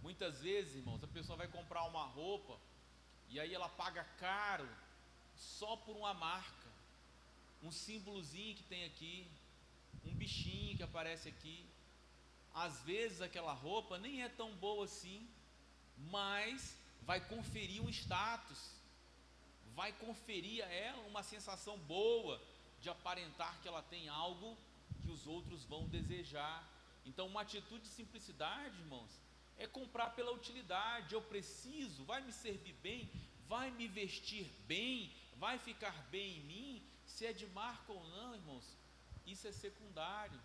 Muitas vezes, irmãos, a pessoa vai comprar uma roupa e aí ela paga caro só por uma marca, um símbolozinho que tem aqui, um bichinho que aparece aqui. Às vezes aquela roupa nem é tão boa assim, mas vai conferir um status, vai conferir a ela uma sensação boa de aparentar que ela tem algo que os outros vão desejar. Então, uma atitude de simplicidade, irmãos, é comprar pela utilidade. Eu preciso, vai me servir bem, vai me vestir bem, vai ficar bem em mim. Se é de marca ou não, irmãos, isso é secundário.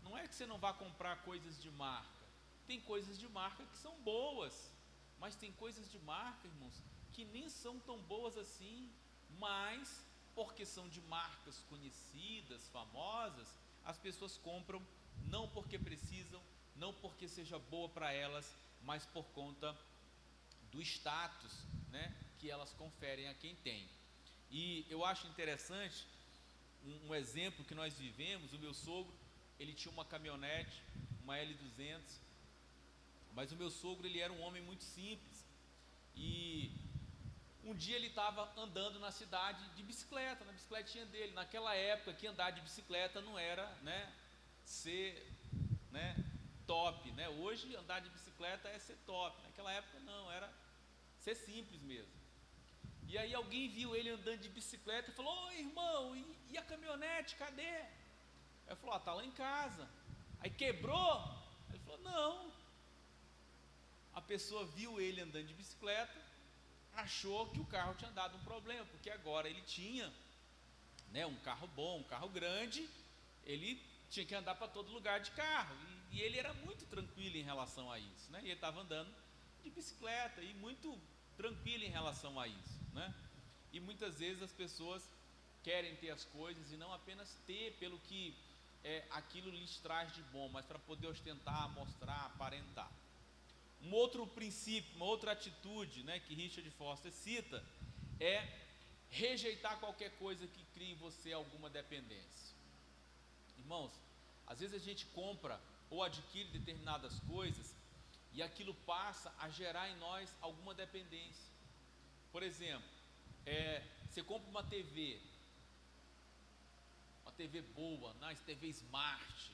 Não é que você não vá comprar coisas de marca. Tem coisas de marca que são boas, mas tem coisas de marca, irmãos, que nem são tão boas assim, mas porque são de marcas conhecidas, famosas, as pessoas compram não porque precisam, não porque seja boa para elas, mas por conta do status, né, que elas conferem a quem tem. E eu acho interessante um exemplo que nós vivemos. O meu sogro, ele tinha uma caminhonete, uma L200, mas o meu sogro, ele era um homem muito simples, e um dia ele estava andando na cidade de bicicleta, na bicicletinha dele. Naquela época que andar de bicicleta não era, né, ser, né, top, né? Hoje andar de bicicleta é ser top, naquela época não, era ser simples mesmo. E aí alguém viu ele andando de bicicleta e falou: ô irmão, e a caminhonete, cadê? Aí ele falou: tá lá em casa. Aí quebrou? Ele falou: não. A pessoa viu ele andando de bicicleta, achou que o carro tinha dado um problema, porque agora ele tinha, né, um carro bom, um carro grande, ele tinha que andar para todo lugar de carro, e ele era muito tranquilo em relação a isso, né? E ele estava andando de bicicleta e muito tranquilo em relação a isso, né? E muitas vezes as pessoas querem ter as coisas e não apenas ter pelo que aquilo lhes traz de bom, mas para poder ostentar, mostrar, aparentar. Um outro princípio, uma outra atitude, né, que Richard Foster cita, é rejeitar qualquer coisa que crie em você alguma dependência. Irmãos, às vezes a gente compra ou adquire determinadas coisas e aquilo passa a gerar em nós alguma dependência. Por exemplo, você compra uma TV boa, nice, TV Smart,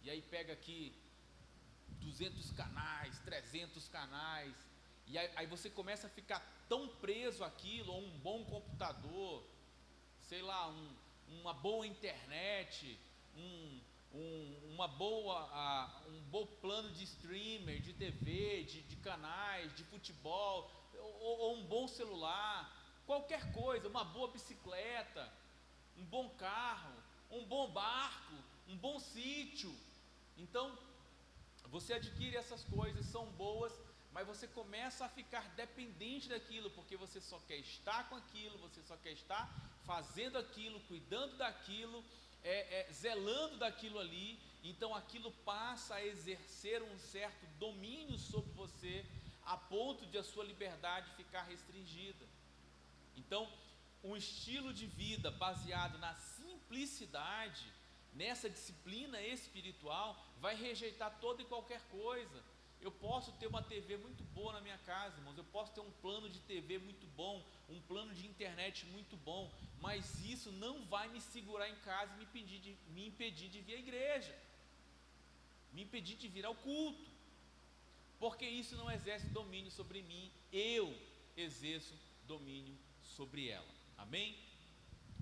e aí pega aqui 200 canais, 300 canais, e aí você começa a ficar tão preso àquilo, ou um bom computador, sei lá, uma boa internet, um bom plano de streamer, de TV, de canais, de futebol, ou um bom celular, qualquer coisa, uma boa bicicleta, um bom carro, um bom barco, um bom sítio. Então, você adquire essas coisas, são boas, mas você começa a ficar dependente daquilo, porque você só quer estar com aquilo, você só quer estar fazendo aquilo, cuidando daquilo, zelando daquilo ali. Então aquilo passa a exercer um certo domínio sobre você, a ponto de a sua liberdade ficar restringida. Então, um estilo de vida baseado na simplicidade, nessa disciplina espiritual, vai rejeitar toda e qualquer coisa. Eu posso ter uma TV muito boa na minha casa, irmãos, eu posso ter um plano de TV muito bom, um plano de internet muito bom, mas isso não vai me segurar em casa e me impedir de vir à igreja, me impedir de vir ao culto, porque isso não exerce domínio sobre mim, eu exerço domínio sobre ela. Amém?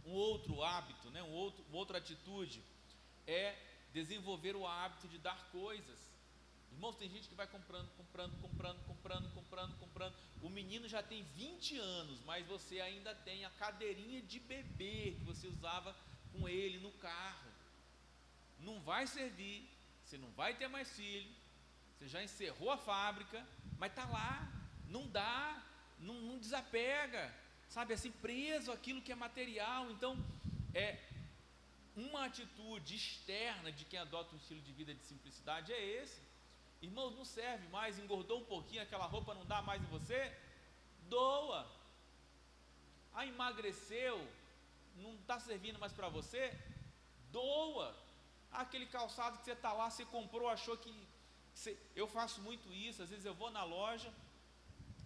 Um outro hábito, né, outra atitude é desenvolver o hábito de dar coisas. Irmãos, tem gente que vai comprando. O menino já tem 20 anos, mas você ainda tem a cadeirinha de bebê que você usava com ele no carro. Não vai servir, você não vai ter mais filho, você já encerrou a fábrica, mas está lá, não dá, não desapega. sabe, assim, preso àquilo que é material. Então, uma atitude externa de quem adota um estilo de vida de simplicidade é esse. Irmãos, não serve mais, engordou um pouquinho, aquela roupa não dá mais em você, doa. Emagreceu, não está servindo mais para você, doa. Aquele calçado que você está lá, você comprou, achou que eu faço muito isso. Às vezes eu vou na loja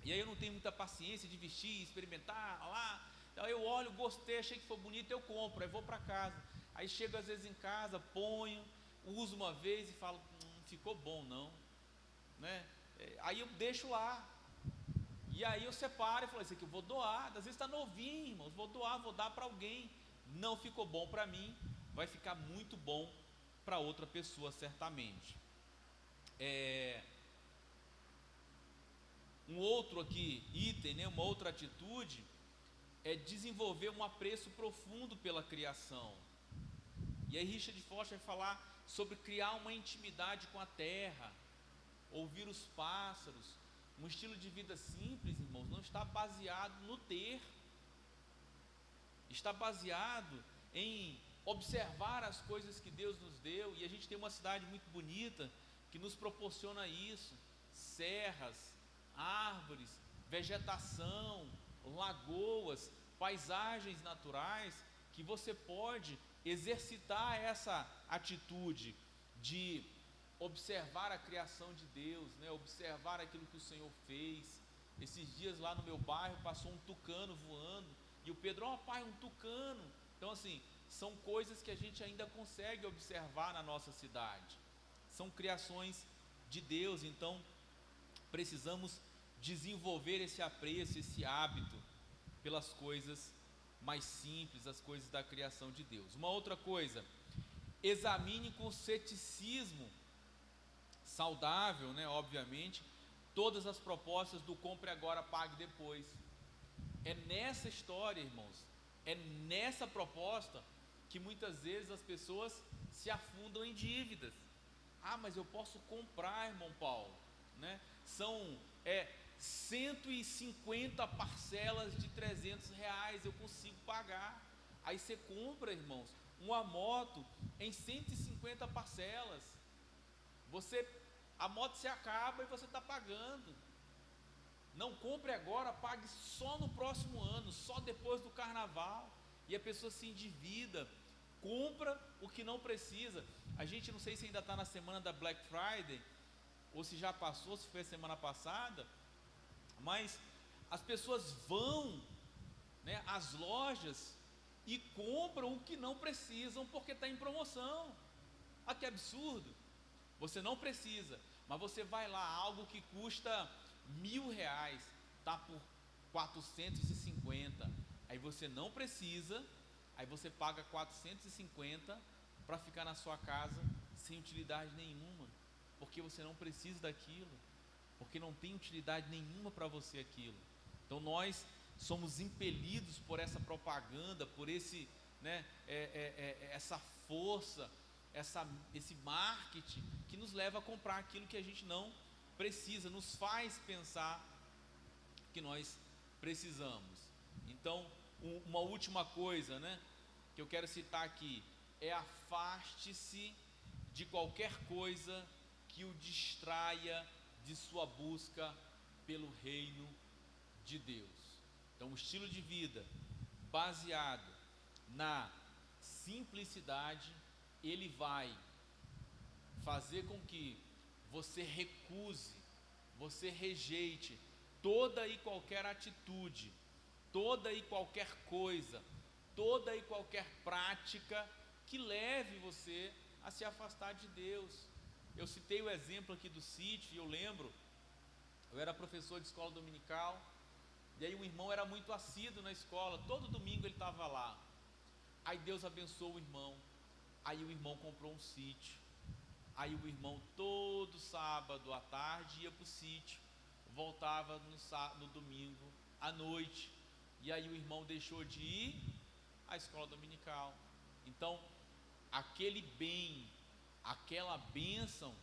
e aí eu não tenho muita paciência de vestir, experimentar lá. Então eu olho, gostei, achei que foi bonito, eu compro, aí vou para casa. Aí chego às vezes em casa, ponho, uso uma vez e falo, não ficou bom não, né? Aí eu deixo lá. E aí eu separo e falo, isso aqui eu vou doar. Às vezes está novinho, irmãos, vou doar, vou dar para alguém. Não ficou bom para mim, vai ficar muito bom para outra pessoa, certamente. Um outro aqui, item, né, uma outra atitude, é desenvolver um apreço profundo pela criação. E aí Richard Foster vai falar sobre criar uma intimidade com a terra, ouvir os pássaros. Um estilo de vida simples, irmãos, não está baseado no ter, está baseado em observar as coisas que Deus nos deu. E a gente tem uma cidade muito bonita que nos proporciona isso: serras, árvores, vegetação, lagoas, paisagens naturais, que você pode exercitar essa atitude de observar a criação de Deus, né? Observar aquilo que o Senhor fez. Esses dias lá no meu bairro passou um tucano voando, e o Pedro, pai, um tucano. Então assim, são coisas que a gente ainda consegue observar na nossa cidade, são criações de Deus. Então precisamos desenvolver esse apreço, esse hábito pelas coisas mais simples, as coisas da criação de Deus. Uma outra coisa, examine com ceticismo saudável, né, obviamente, todas as propostas do compre agora, pague depois. É nessa história, irmãos, é nessa proposta que muitas vezes as pessoas se afundam em dívidas. Mas eu posso comprar, irmão Paulo, né? São 150 parcelas de R$300, eu consigo pagar. Aí você compra, irmãos, uma moto em 150 parcelas. A moto se acaba e você está pagando. Não compre agora, pague só no próximo ano, só depois do carnaval. E a pessoa se endivida, compra o que não precisa. A gente, não sei se ainda está na semana da Black Friday, ou se já passou, se foi a semana passada, mas as pessoas vão, né, às lojas e compram o que não precisam porque está em promoção. Que absurdo! Você não precisa, mas você vai lá, algo que custa R$1.000 está por 450. Aí você não precisa, aí você paga 450 para ficar na sua casa sem utilidade nenhuma, porque você não precisa daquilo, porque não tem utilidade nenhuma para você aquilo. Então nós somos impelidos por essa propaganda, por esse, né, essa força, esse marketing que nos leva a comprar aquilo que a gente não precisa, nos faz pensar que nós precisamos. Então, uma última coisa, né, que eu quero citar aqui, afaste-se de qualquer coisa que o distraia de sua busca pelo reino de Deus. Então, um estilo de vida baseado na simplicidade, ele vai fazer com que você recuse, você rejeite toda e qualquer atitude, toda e qualquer coisa, toda e qualquer prática que leve você a se afastar de Deus. Eu citei o exemplo aqui do sítio, e eu lembro, eu era professor de escola dominical, e aí o irmão era muito assíduo na escola, todo domingo ele estava lá. Aí Deus abençoou o irmão, aí o irmão comprou um sítio, aí o irmão todo sábado à tarde ia para o sítio, voltava no domingo à noite, e aí o irmão deixou de ir à escola dominical. Então aquele bem, aquela bênção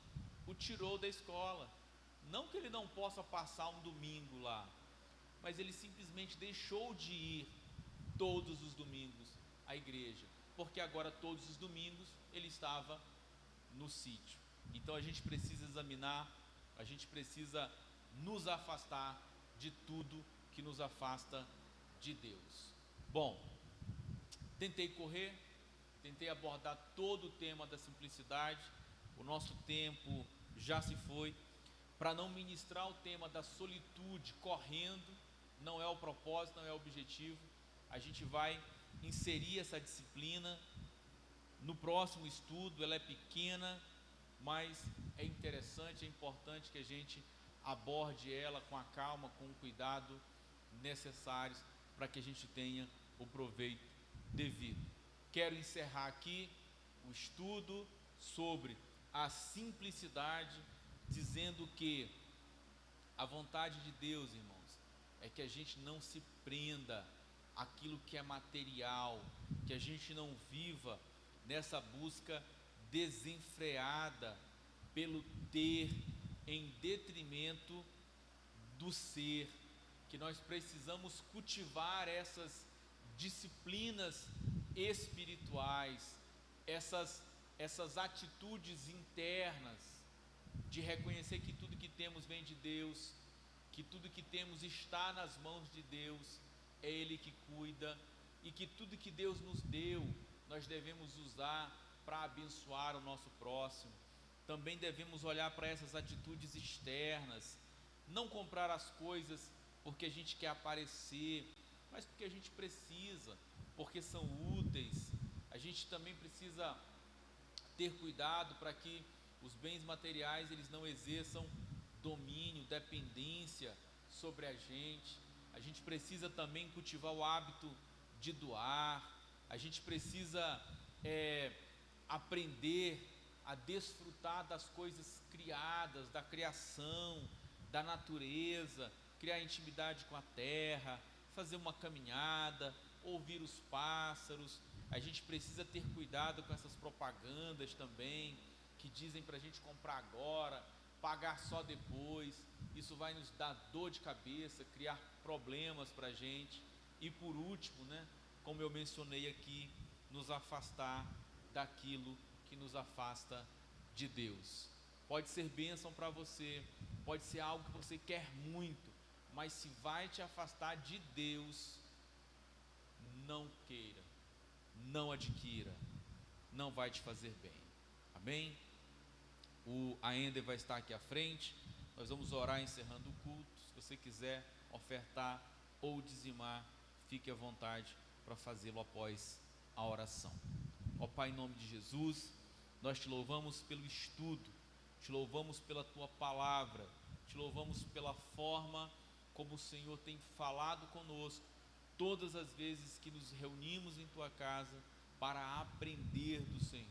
o tirou da escola. Não que ele não possa passar um domingo lá, mas ele simplesmente deixou de ir todos os domingos à igreja, porque agora todos os domingos ele estava no sítio. Então a gente precisa examinar, a gente precisa nos afastar de tudo que nos afasta de Deus. Bom, tentei correr, tentei abordar todo o tema da simplicidade, o nosso tempo já se foi. Para não ministrar o tema da solitude correndo, não é o propósito, não é o objetivo. A gente vai inserir essa disciplina no próximo estudo. Ela é pequena, mas é interessante, é importante que a gente aborde ela com a calma, com o cuidado necessários para que a gente tenha o proveito devido. Quero encerrar aqui o estudo sobre a simplicidade, dizendo que a vontade de Deus, irmãos, é que a gente não se prenda àquilo que é material, que a gente não viva nessa busca desenfreada pelo ter em detrimento do ser, que nós precisamos cultivar essas disciplinas espirituais, essas atitudes internas, de reconhecer que tudo que temos vem de Deus, que tudo que temos está nas mãos de Deus, é Ele que cuida, e que tudo que Deus nos deu, nós devemos usar para abençoar o nosso próximo. Também devemos olhar para essas atitudes externas, não comprar as coisas porque a gente quer aparecer, mas porque a gente precisa, porque são úteis. A gente também precisa ter cuidado para que os bens materiais eles não exerçam domínio, dependência sobre a gente. A gente precisa também cultivar o hábito de doar. A gente precisa aprender a desfrutar das coisas criadas, da criação, da natureza, criar intimidade com a terra, fazer uma caminhada, ouvir os pássaros. A gente precisa ter cuidado com essas propagandas também, que dizem para a gente comprar agora, pagar só depois. Isso vai nos dar dor de cabeça, criar problemas para a gente. E por último, como eu mencionei aqui, nos afastar daquilo que nos afasta de Deus. Pode ser bênção para você, pode ser algo que você quer muito, mas se vai te afastar de Deus, não queira, não adquira, não vai te fazer bem. Amém? A Ender vai estar aqui à frente, nós vamos orar encerrando o culto. Se você quiser ofertar ou dizimar, fique à vontade para fazê-lo após a oração. Ó Pai, em nome de Jesus, nós te louvamos pelo estudo, te louvamos pela tua palavra, te louvamos pela forma como o Senhor tem falado conosco todas as vezes que nos reunimos em tua casa para aprender do Senhor.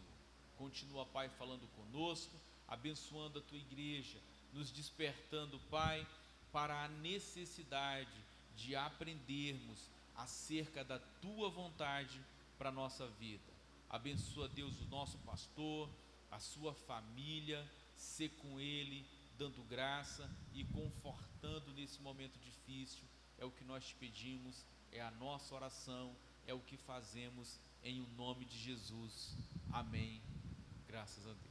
Continua, Pai, falando conosco, abençoando a tua igreja, nos despertando, Pai, para a necessidade de aprendermos acerca da tua vontade para a nossa vida. Abençoa, Deus, o nosso pastor, a sua família, ser com ele, dando graça e confortando nesse momento difícil. É o que nós te pedimos, é a nossa oração, é o que fazemos em o nome de Jesus. Amém. Graças a Deus.